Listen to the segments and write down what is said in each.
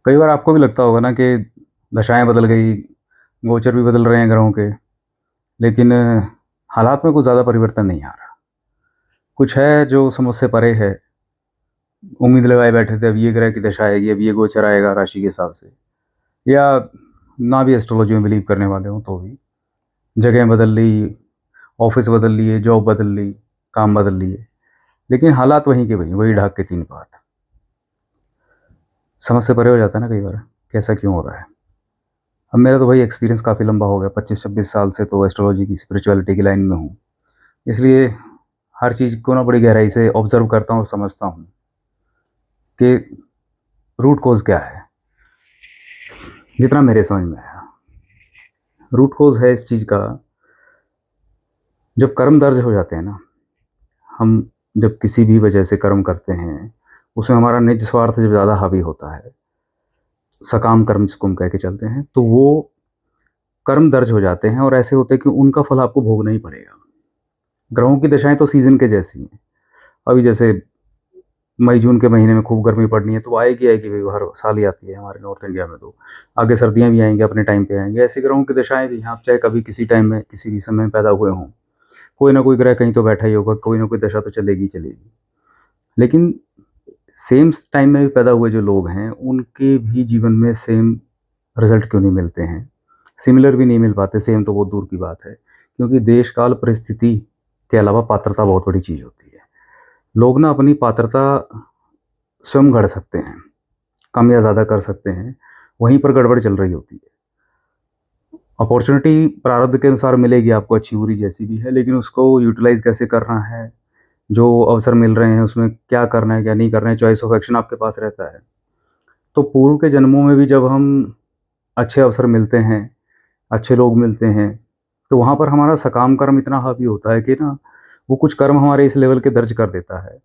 कई बार आपको भी लगता होगा ना कि दशाएँ बदल गई, गोचर भी बदल रहे हैं ग्रहों के, लेकिन हालात में कुछ ज़्यादा परिवर्तन नहीं आ रहा। कुछ है जो समझ से परे है, उम्मीद लगाए बैठे थे अब ये ग्रह की दशा आएगी, अब ये गोचर आएगा राशि के हिसाब से, या ना भी एस्ट्रोलॉजी में बिलीव करने वाले हों तो भी। जगह बदल ली, ऑफ़िस बदल लिए, जॉब बदल ली, काम बदल लिए, लेकिन हालात वहीं के वहीं, वही ढाक के तीन पात। समझ से परे हो जाता है ना कई बार, कि ऐसा क्यों हो रहा है? अब मेरा तो भाई एक्सपीरियंस काफ़ी लंबा हो गया, 25-26 साल से तो एस्ट्रोलॉजी की स्पिरिचुअलिटी की लाइन में हूँ। इसलिए हर चीज़ को ना बड़ी गहराई से ऑब्ज़र्व करता हूँ और समझता हूँ कि रूट कॉज़ क्या है, जितना मेरे समझ में आया। रूट कॉज़ है इस चीज़ का, जब कर्म दर्ज हो जाते हैं ना, हम जब किसी भी वजह से कर्म करते हैं, उसमें हमारा निज स्वार्थ जब ज़्यादा हावी होता है, सकाम कर्म जिसको हम कह के चलते हैं, तो वो कर्म दर्ज हो जाते हैं और ऐसे होते हैं कि उनका फल आपको भोगना ही पड़ेगा। ग्रहों की दशाएँ तो सीज़न के जैसी हैं। अभी जैसे मई-जून के महीने में खूब गर्मी पड़नी है, तो आएगी, आएगी भई, हर साल ही आती है हमारे नॉर्थ इंडिया में तो। आगे सर्दियाँ भी आएँगी, अपने टाइम पे आएँगी। ऐसे ग्रहों की दशाएँ भी हैं, आप चाहे कभी किसी टाइम में, किसी भी समय में पैदा हुए हों, कोई ना कोई ग्रह कहीं तो बैठा ही होगा, कोई ना कोई दशा तो चलेगी ही चलेगी। लेकिन सेम स टाइम में भी पैदा हुए जो लोग हैं, उनके भी जीवन में सेम रिज़ल्ट क्यों नहीं मिलते हैं? सिमिलर भी नहीं मिल पाते, सेम तो बहुत दूर की बात है। क्योंकि देश, काल, परिस्थिति के अलावा पात्रता बहुत बड़ी चीज़ होती है। लोग ना अपनी पात्रता स्वयं गढ़ सकते हैं, कम या ज़्यादा कर सकते हैं, वहीं पर गड़बड़ चल रही होती है। अपॉर्च्युनिटी प्रारब्ध के अनुसार मिलेगी आपको, अच्छी-बुरी जैसी भी है, लेकिन उसको यूटिलाइज़ कैसे करना है, जो अवसर मिल रहे हैं उसमें क्या करना है, क्या नहीं करना है, चॉइस ऑफ एक्शन आपके पास रहता है। तो पूर्व के जन्मों में भी जब हम अच्छे अवसर मिलते हैं, अच्छे लोग मिलते हैं, तो वहाँ पर हमारा सकाम कर्म इतना हावी होता है कि ना, वो कुछ कर्म हमारे इस लेवल के दर्ज कर देता है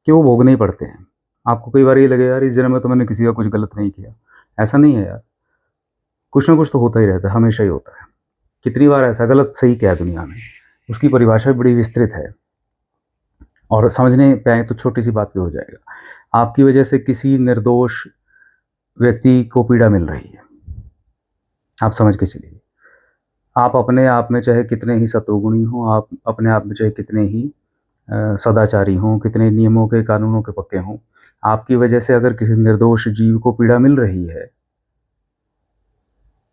कि वो भोगने ही पड़ते हैं। आपको कई बार ये लगे, यार इस जन्म में तो मैंने किसी का कुछ गलत नहीं किया। ऐसा नहीं है यार, कुछ ना कुछ तो होता ही रहता है, हमेशा ही होता है। कितनी बार ऐसा गलत सही क्या है दुनिया में, उसकी परिभाषा भी बड़ी विस्तृत है, और समझने पे आएँ तो छोटी-सी बात पे हो जाएगा। आपकी वजह से किसी निर्दोष व्यक्ति को पीड़ा मिल रही है, आप समझ के चलिए। आप अपने आप में चाहे कितने ही सत्वगुणी हों, आप अपने आप में चाहे कितने ही सदाचारी हों, कितने नियमों के, कानूनों के पक्के हों, आपकी वजह से अगर किसी निर्दोष जीव को पीड़ा मिल रही है,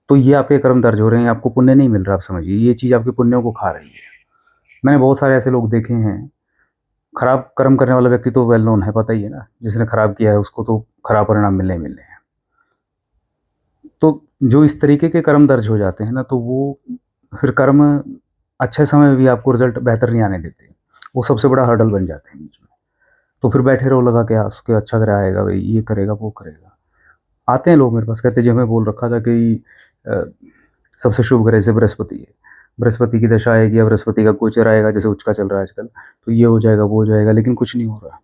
तो ये आपके कर्म दर्ज हो रहे हैं, आपको पुण्य नहीं मिल रहा, आप समझिए। ये चीज़ आपके पुण्यों को खा रही है। मैंने बहुत सारे ऐसे लोग देखे हैं, खराब कर्म करने वाला व्यक्ति तो वेल नोन है, पता ही है ना, जिसने खराब किया है उसको तो खराब परिणाम मिलने ही मिलने हैं। तो जो इस तरीके के कर्म दर्ज हो जाते हैं ना, तो वो फिर कर्म अच्छे समय में भी आपको रिज़ल्ट बेहतर नहीं आने देते। वो सबसे बड़ा हर्डल बन जाते हैं बीच में। तो फिर बैठे रहो लगा के आस के, अच्छा ग्रह आएगा भई, ये करेगा, वो करेगा। आते हैं लोग मेरे पास, कहते हैं जी हमें बोल रखा था कि अ, सबसे शुभ ग्रह से बृहस्पति है। बृहस्पति की दशा आएगी या बृहस्पति का गोचर आएगा, जैसे उचका चल रहा है आजकल, तो ये हो जाएगा, वो हो जाएगा, लेकिन कुछ नहीं हो रहा।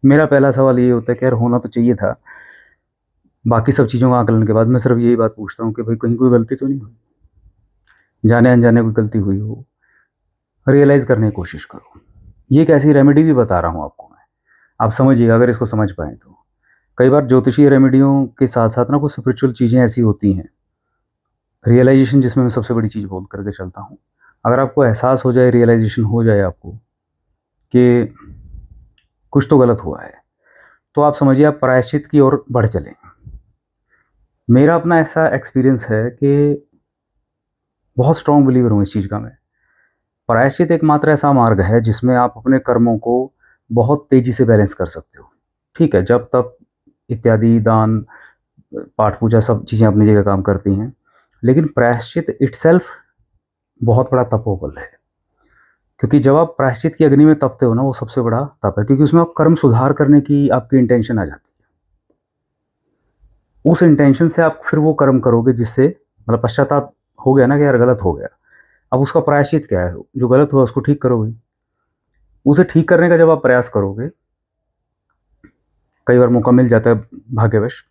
मेरा पहला सवाल ये होता है कि यार होना तो चाहिए था। बाकी सब चीज़ों का आकलन के बाद मैं सिर्फ़ यही बात पूछता हूँ कि भई कहीं कोई गलती तो नहीं हुई? जाने-अनजाने कोई गलती हुई हो, रियलाइज़ करने की कोशिश करो। ये एक ऐसी रेमेडी भी बता रहा हूँ आपको मैं, आप समझिएगा अगर इसको समझ पाएँ तो। कई बार ज्योतिषीय रेमेडियों के साथ-साथ ना कुछ स्पिरिचुअल चीज़ें ऐसी होती हैं, रियलाइज़ेशन जिसमें मैं सबसे बड़ी चीज़ बोल कर के चलता हूँ। अगर आपको एहसास हो जाए, रियलाइज़ेशन हो जाए आपको कि कुछ तो गलत हुआ है, तो आप समझिए आप प्रायश्चित की ओर बढ़ चलें। मेरा अपना ऐसा एक्सपीरियंस है कि बहुत स्ट्रॉन्ग बिलीवर हूँ इस चीज़ का मैं। प्रायश्चित एकमात्र ऐसा मार्ग है जिसमें आप अपने कर्मों को बहुत तेज़ी से बैलेंस कर सकते हो। ठीक है, जप-तप इत्यादि, दान, पाठ-पूजा सब चीज़ें अपनी जगह काम करती हैं। लेकिन प्रायश्चित इटसेल्फ बहुत बड़ा तपोबल है। क्योंकि जब आप प्रायश्चित की अग्नि में तपते हो ना, वो सबसे बड़ा तप है, क्योंकि उसमें आप कर्म सुधार करने की आपकी इंटेंशन आ जाती है। उस इंटेंशन से आप फिर वो कर्म करोगे जिससे मतलब पश्चाताप हो गया ना कि यार गलत हो गया। अब उसका प्रायश्चित क्या है? जो गलत हुआ उसको ठीक करोगे। उसे ठीक करने का जब आप प्रयास करोगे, कई बार मौका मिल जाता है भाग्यवश,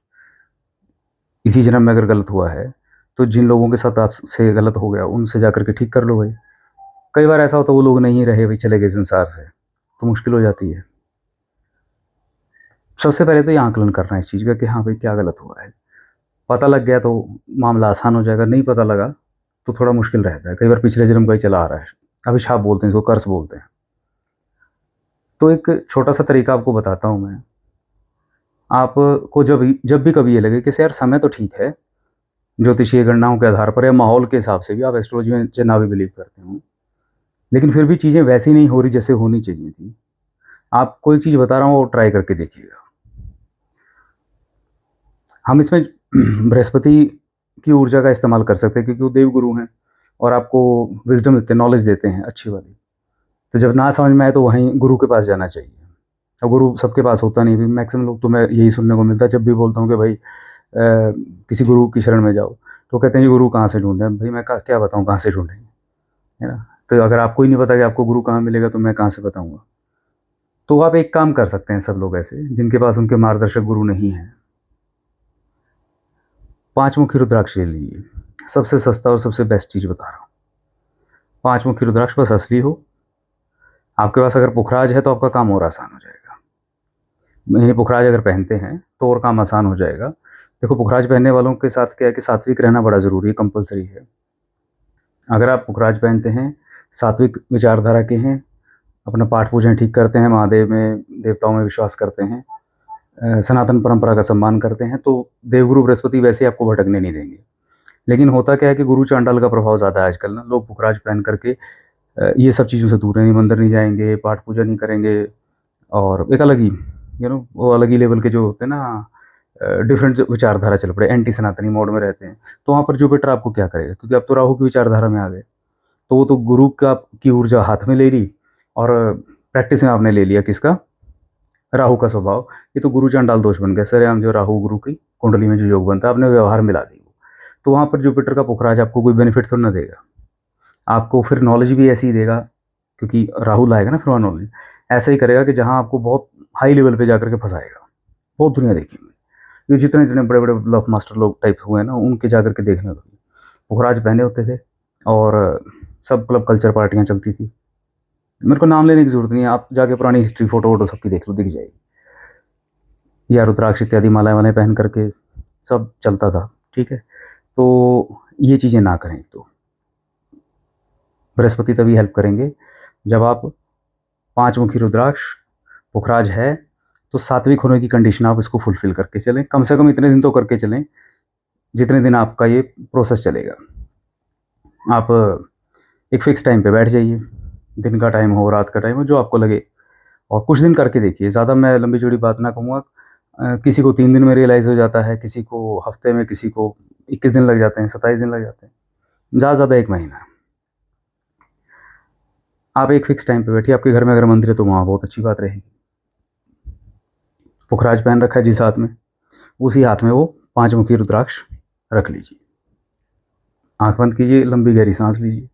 इसी जन्म में अगर गलत हुआ है, तो जिन लोगों के साथ आपसे गलत हो गया, उनसे जाकर के ठीक कर लो भाई। कई बार ऐसा होता है वो लोग नहीं रहे, वही चले गए संसार से, तो मुश्किल हो जाती है। सबसे पहले तो ये आकलन करना है इस चीज़ का कि हाँ भाई क्या गलत हुआ है। पता लग गया तो मामला आसान हो जाएगा, नहीं पता लगा तो थोड़ा मुश्किल रहता है। कई बार पिछले जन्म का ही चला आ रहा है। अभिशाप बोलते हैं इसको, कर्स बोलते हैं। तो एक छोटा-सा तरीका आपको बताता हूँ मैं। आपको जब भी कभी ये लगे कि यार समय तो ठीक है, ज्योतिषीय गणनाओं के आधार पर या माहौल के हिसाब से भी आप एस्ट्रोलॉजी में चाहे ना भी बिलीव करते हो, लेकिन फिर भी चीज़ें वैसी नहीं हो रही जैसे होनी चाहिए थी। आपको एक चीज़ बता रहा हूँ, वो ट्राई करके देखिएगा। हम इसमें बृहस्पति की ऊर्जा का इस्तेमाल कर सकते हैं क्योंकि वो देवगुरु हैं और आपको विज़डम देते हैं, नॉलेज देते हैं अच्छी वाली। तो जब ना समझ में आए तो वहीं गुरु के पास जाना चाहिए। और गुरु सबके पास होता नहीं, मैक्सिमम लोग तो मैं यही सुनने को मिलता है जब भी बोलता हूँ कि भाई किसी गुरु की शरण में जाओ, तो कहते हैं ये गुरु कहाँ से ढूँढें? भाई मैं क्या बताऊँ कहाँ से ढूँढेंगे, है ना? तो अगर आपको ही नहीं पता कि आपको गुरु कहाँ मिलेगा तो मैं कहाँ से बताऊँगा? तो आप एक काम कर सकते हैं, सब लोग ऐसे जिनके पास उनके मार्गदर्शक गुरु नहीं हैं, 5 मुखी रुद्राक्ष ले लीजिए। सबसे सस्ता और सबसे बेस्ट चीज़ बता रहा हूँ। 5 मुखी रुद्राक्ष बस असली हो। आपके पास अगर पुखराज है तो आपका काम और आसान हो जाएगा। यानी पुखराज अगर पहनते हैं तो और काम आसान हो जाएगा। देखो पुखराज पहनने वालों के साथ क्या है कि सात्विक रहना बड़ा ज़रूरी है, कंपल्सरी है। अगर आप पुखराज पहनते हैं, सात्विक विचारधारा के हैं, अपना पाठ पूजन ठीक करते हैं, महादेव में, देवताओं में विश्वास करते हैं, सनातन परंपरा का सम्मान करते हैं, तो देवगुरु बृहस्पति वैसे आपको भटकने नहीं देंगे। लेकिन होता क्या है कि गुरु चांडाल का प्रभाव ज़्यादा है आजकल ना, लोग पुखराज पहन करके ये सब चीज़ों से दूर रहेंगे, मंदिर नहीं जाएंगे, पाठ पूजा नहीं करेंगे और एक अलग ही वो अलग ही लेवल के जो होते हैं ना, डिफरेंट विचारधारा चल पड़े, एंटी सनातनी मोड में रहते हैं। तो वहाँ पर जुपिटर आपको क्या करेगा, क्योंकि अब तो राहु की विचारधारा में आ गए। तो वो तो गुरु का की ऊर्जा हाथ में ले ली और प्रैक्टिस में आपने ले लिया किसका, राहु का स्वभाव। ये तो गुरु चांडाल दोष बन गया, सरेआम जो राहु गुरु की कुंडली में जो योग बनता है आपने व्यवहार मिला दी। तो वहाँ पर जुपिटर का पुखराज आपको कोई बेनिफिट थोड़ा ना देगा, आपको फिर नॉलेज भी ऐसी ही देगा, क्योंकि राहु लाएगा ना फिर वहाँ नॉलेज ऐसा ही करेगा कि जहाँ आपको बहुत हाई लेवल पे जाकर के फंसाएगा। बहुत दुनिया देखी मैं, ये जितने जितने बड़े बड़े ब्लफ मास्टर लोग टाइप हुए हैं ना, उनके जाकर के देखने लगे। पुखराज पहने होते थे और सब क्लब कल्चर पार्टियाँ चलती थी। मेरे को नाम लेने की ज़रूरत नहीं है, आप जाके पुरानी हिस्ट्री फ़ोटो वोटो सबकी देख लो, दिख जाएगी। या रुद्राक्ष इत्यादि मालाएँ वालाएँ पहन करके सब चलता था, ठीक है? तो ये चीज़ें ना करें। तो बृहस्पति तभी हेल्प करेंगे जब आप 5 मुखी रुद्राक्ष, पुखराज है, तो सात्विक होने की कंडीशन आप इसको फुलफ़िल करके चलें। कम से कम इतने दिन तो करके चलें, जितने दिन आपका ये प्रोसेस चलेगा। आप एक फ़िक्स टाइम पे बैठ जाइए, दिन का टाइम हो, रात का टाइम हो, जो आपको लगे, और कुछ दिन करके देखिए। ज़्यादा मैं लंबी-चौड़ी बात ना कहूँगा। किसी को 3 दिन में रियलाइज़ हो जाता है, किसी को हफ़्ते में, किसी को 21 दिन लग जाते हैं, 27 दिन लग जाते हैं, ज़्यादा से ज़्यादा 1 महीना। आप एक फ़िक्स टाइम पे बैठिए। आपके घर में अगर मंदिर है तो वहाँ बहुत अच्छी बात रहेगी। पुखराज पहन रखा है जिस हाथ में, उसी हाथ में वो 5 मुखी रुद्राक्ष रख लीजिए। आँख बंद कीजिए, लंबी गहरी सांस लीजिए,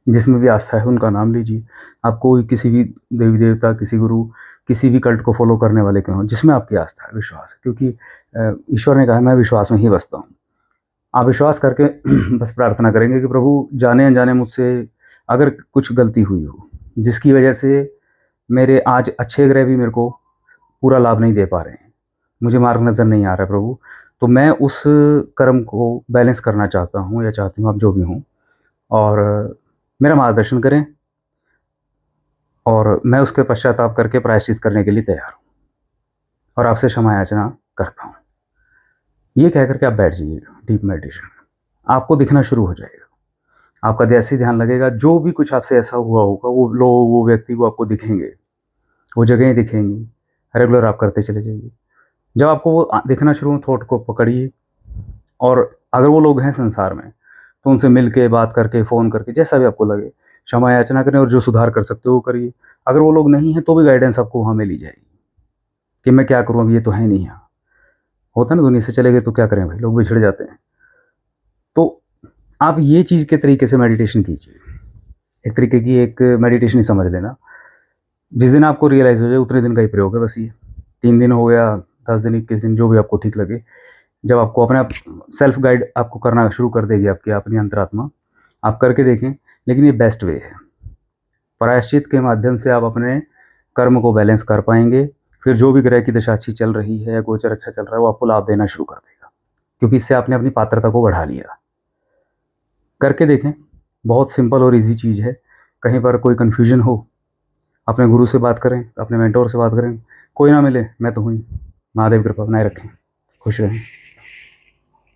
जिसमें भी आस्था है उनका नाम लीजिए। आप कोई किसी भी देवी देवता, किसी गुरु, किसी भी कल्ट को फॉलो करने वाले क्यों हो, जिसमें आपकी आस्था है, विश्वास है, क्योंकि ईश्वर ने कहा है मैं विश्वास में ही बसता हूँ। आप विश्वास करके बस प्रार्थना करेंगे कि प्रभु जाने अनजाने मुझसे अगर कुछ गलती हुई हो, जिसकी वजह से मेरे आज अच्छे ग्रह भी मेरे को पूरा लाभ नहीं दे पा रहे हैं, मुझे मार्ग नज़र नहीं आ रहा है प्रभु, तो मैं उस कर्म को बैलेंस करना चाहता हूँ या चाहती हूँ, आप जो भी हों, और मेरा मार्गदर्शन करें और मैं उसके पश्चाताप करके प्रायश्चित करने के लिए तैयार हूँ और आपसे क्षमा याचना करता हूँ। ये कह कर के आप बैठ जाइए डीप मेडिटेशन में, आपको दिखना शुरू हो जाएगा। आपका जैसे ही ध्यान लगेगा, जो भी कुछ आपसे ऐसा हुआ होगा, वो लोग, वो व्यक्ति, वो आपको दिखेंगे, वो जगहें दिखेंगी। रेगुलर आप करते चले जाइए। जब आपको वो दिखना शुरू हो, थॉट को पकड़िए, और अगर वो लोग हैं संसार में तो उनसे मिल के, बात करके, फ़ोन करके, जैसा भी आपको लगे क्षमा याचना करें और जो सुधार कर सकते हो वो करिए। अगर वो लोग नहीं हैं तो भी गाइडेंस आपको वहाँ मिल ही जाएगी कि मैं क्या करूँ, अब ये तो है नहीं यहाँ। होता है ना, दुनिया से चले गए तो क्या करें भाई, लोग बिछड़ जाते हैं। तो आप ये चीज़ के तरीके से मेडिटेशन कीजिए। एक तरीके की एक मेडिटेशन ही समझ लेना। जिस दिन आपको रियलाइज़ हो जाए उतने दिन का ही प्रयोग है बस ये। 3 दिन हो गया, 10 दिन, 21 दिन, जो भी आपको ठीक लगे। जब आपको अपने आप सेल्फ गाइड आपको करना शुरू कर देगी आपकी अपनी अंतरात्मा, आप करके देखें। लेकिन ये बेस्ट वे है। प्रायश्चित के माध्यम से आप अपने कर्म को बैलेंस कर पाएंगे, फिर जो भी ग्रह की दशा अच्छी चल रही है या गोचर अच्छा चल रहा है वो आपको लाभ देना शुरू कर देगा, क्योंकि इससे आपने अपनी पात्रता को बढ़ा लिया। करके देखें, बहुत सिंपल और ईजी चीज़ है। कहीं पर कोई कन्फ्यूजन हो, अपने गुरु से बात करें, अपने मेंटोर से बात करें, कोई ना मिले मैं तो हूँ ही। महादेव कृपा बनाए रखें, खुश रहें।